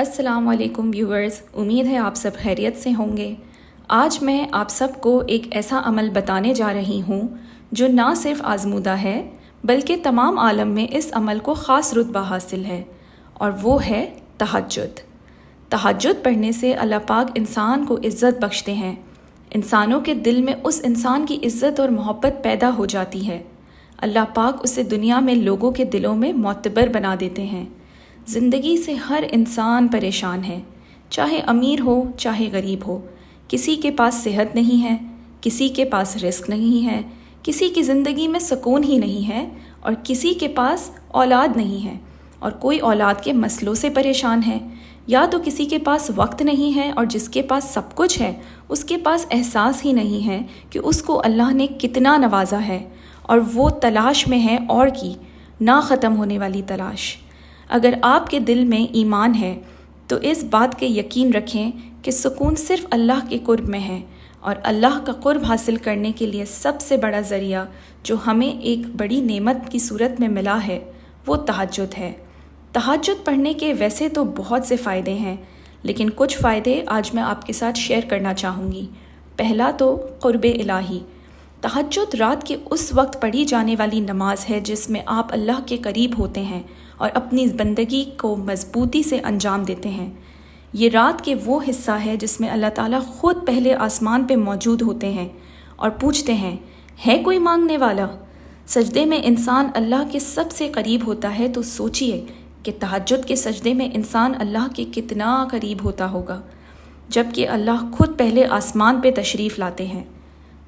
السلام علیکم ویورز، امید ہے آپ سب خیریت سے ہوں گے۔ آج میں آپ سب کو ایک ایسا عمل بتانے جا رہی ہوں جو نہ صرف آزمودہ ہے بلکہ تمام عالم میں اس عمل کو خاص رتبہ حاصل ہے، اور وہ ہے تہجد۔ تہجد پڑھنے سے اللہ پاک انسان کو عزت بخشتے ہیں، انسانوں کے دل میں اس انسان کی عزت اور محبت پیدا ہو جاتی ہے۔ اللہ پاک اسے دنیا میں لوگوں کے دلوں میں معتبر بنا دیتے ہیں۔ زندگی سے ہر انسان پریشان ہے، چاہے امیر ہو چاہے غریب ہو۔ کسی کے پاس صحت نہیں ہے، کسی کے پاس رزق نہیں ہے، کسی کی زندگی میں سکون ہی نہیں ہے، اور کسی کے پاس اولاد نہیں ہے، اور کوئی اولاد کے مسئلوں سے پریشان ہے۔ یا تو کسی کے پاس وقت نہیں ہے، اور جس کے پاس سب کچھ ہے اس کے پاس احساس ہی نہیں ہے کہ اس کو اللہ نے کتنا نوازا ہے، اور وہ تلاش میں ہے اور کی نہ ختم ہونے والی تلاش۔ اگر آپ کے دل میں ایمان ہے تو اس بات کے یقین رکھیں کہ سکون صرف اللہ کے قرب میں ہے، اور اللہ کا قرب حاصل کرنے کے لیے سب سے بڑا ذریعہ جو ہمیں ایک بڑی نعمت کی صورت میں ملا ہے وہ تہجد ہے۔ تہجد پڑھنے کے ویسے تو بہت سے فائدے ہیں، لیکن کچھ فائدے آج میں آپ کے ساتھ شیئر کرنا چاہوں گی۔ پہلا تو قرب الہی۔ تہجد رات کے اس وقت پڑھی جانے والی نماز ہے جس میں آپ اللہ کے قریب ہوتے ہیں اور اپنی بندگی کو مضبوطی سے انجام دیتے ہیں۔ یہ رات کے وہ حصہ ہے جس میں اللہ تعالیٰ خود پہلے آسمان پہ موجود ہوتے ہیں اور پوچھتے ہیں، ہے کوئی مانگنے والا؟ سجدے میں انسان اللہ کے سب سے قریب ہوتا ہے، تو سوچئے کہ تہجد کے سجدے میں انسان اللہ کے کتنا قریب ہوتا ہوگا، جبکہ اللہ خود پہلے آسمان پہ تشریف لاتے ہیں۔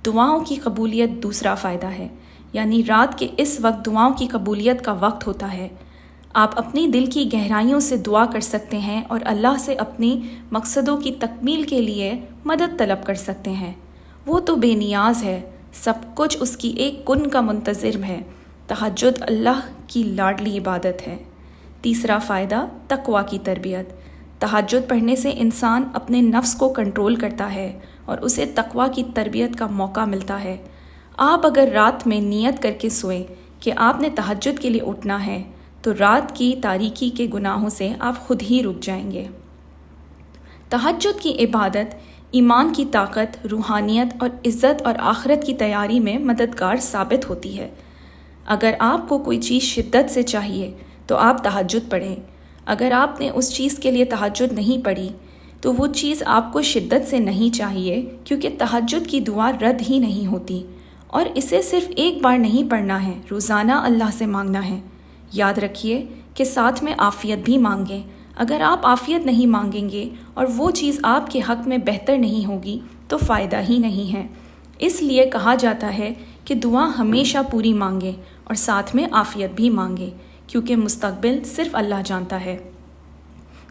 دعاؤں کی قبولیت دوسرا فائدہ ہے، یعنی رات کے اس وقت دعاؤں کی قبولیت کا وقت ہوتا ہے۔ آپ اپنی دل کی گہرائیوں سے دعا کر سکتے ہیں اور اللہ سے اپنی مقصدوں کی تکمیل کے لیے مدد طلب کر سکتے ہیں۔ وہ تو بے نیاز ہے، سب کچھ اس کی ایک کن کا منتظر ہے۔ تہجد اللہ کی لاڈلی عبادت ہے۔ تیسرا فائدہ تقویٰ کی تربیت۔ تہجد پڑھنے سے انسان اپنے نفس کو کنٹرول کرتا ہے اور اسے تقویٰ کی تربیت کا موقع ملتا ہے۔ آپ اگر رات میں نیت کر کے سوئیں کہ آپ نے تہجد کے لیے اٹھنا ہے تو رات کی تاریکی کے گناہوں سے آپ خود ہی رک جائیں گے۔ تہجد کی عبادت ایمان کی طاقت، روحانیت اور عزت اور آخرت کی تیاری میں مددگار ثابت ہوتی ہے۔ اگر آپ کو کوئی چیز شدت سے چاہیے تو آپ تہجد پڑھیں۔ اگر آپ نے اس چیز کے لیے تہجد نہیں پڑھی تو وہ چیز آپ کو شدت سے نہیں چاہیے، کیونکہ تہجد کی دعا رد ہی نہیں ہوتی، اور اسے صرف ایک بار نہیں پڑھنا ہے، روزانہ اللہ سے مانگنا ہے۔ یاد رکھیے کہ ساتھ میں عافیت بھی مانگیں۔ اگر آپ عافیت نہیں مانگیں گے اور وہ چیز آپ کے حق میں بہتر نہیں ہوگی تو فائدہ ہی نہیں ہے۔ اس لیے کہا جاتا ہے کہ دعا ہمیشہ پوری مانگیں اور ساتھ میں عافیت بھی مانگیں، کیونکہ مستقبل صرف اللہ جانتا ہے۔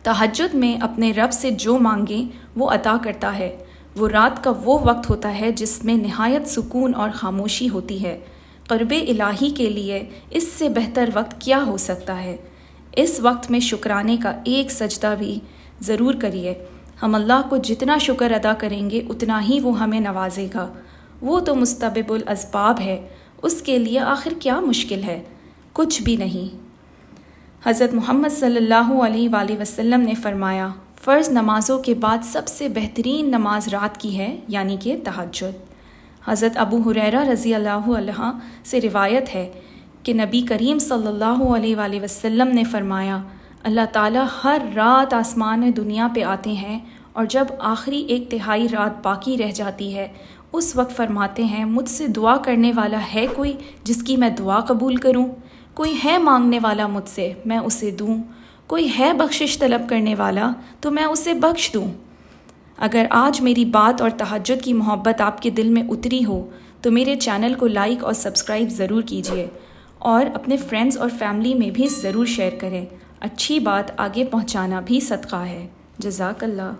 تہجد میں اپنے رب سے جو مانگیں وہ عطا کرتا ہے۔ وہ رات کا وہ وقت ہوتا ہے جس میں نہایت سکون اور خاموشی ہوتی ہے۔ قرب الہی کے لیے اس سے بہتر وقت کیا ہو سکتا ہے؟ اس وقت میں شکرانے کا ایک سجدہ بھی ضرور کریے۔ ہم اللہ کو جتنا شکر ادا کریں گے اتنا ہی وہ ہمیں نوازے گا۔ وہ تو مسبب الاسباب ہے، اس کے لیے آخر کیا مشکل ہے؟ کچھ بھی نہیں۔ حضرت محمد صلی اللہ علیہ وآلہ وسلم نے فرمایا، فرض نمازوں کے بعد سب سے بہترین نماز رات کی ہے، یعنی کہ تہجد۔ حضرت ابو ہریرہ رضی اللہ عنہ سے روایت ہے کہ نبی کریم صلی اللہ علیہ وآلہ وسلم نے فرمایا، اللہ تعالیٰ ہر رات آسمان دنیا پہ آتے ہیں، اور جب آخری ایک تہائی رات باقی رہ جاتی ہے اس وقت فرماتے ہیں، مجھ سے دعا کرنے والا ہے کوئی جس کی میں دعا قبول کروں؟ کوئی ہے مانگنے والا مجھ سے، میں اسے دوں؟ کوئی ہے بخشش طلب کرنے والا تو میں اسے بخش دوں؟ اگر آج میری بات اور تہجد کی محبت آپ کے دل میں اتری ہو تو میرے چینل کو لائک اور سبسکرائب ضرور کیجیے، اور اپنے فرینڈز اور فیملی میں بھی ضرور شیئر کریں۔ اچھی بات آگے پہنچانا بھی صدقہ ہے۔ جزاک اللہ۔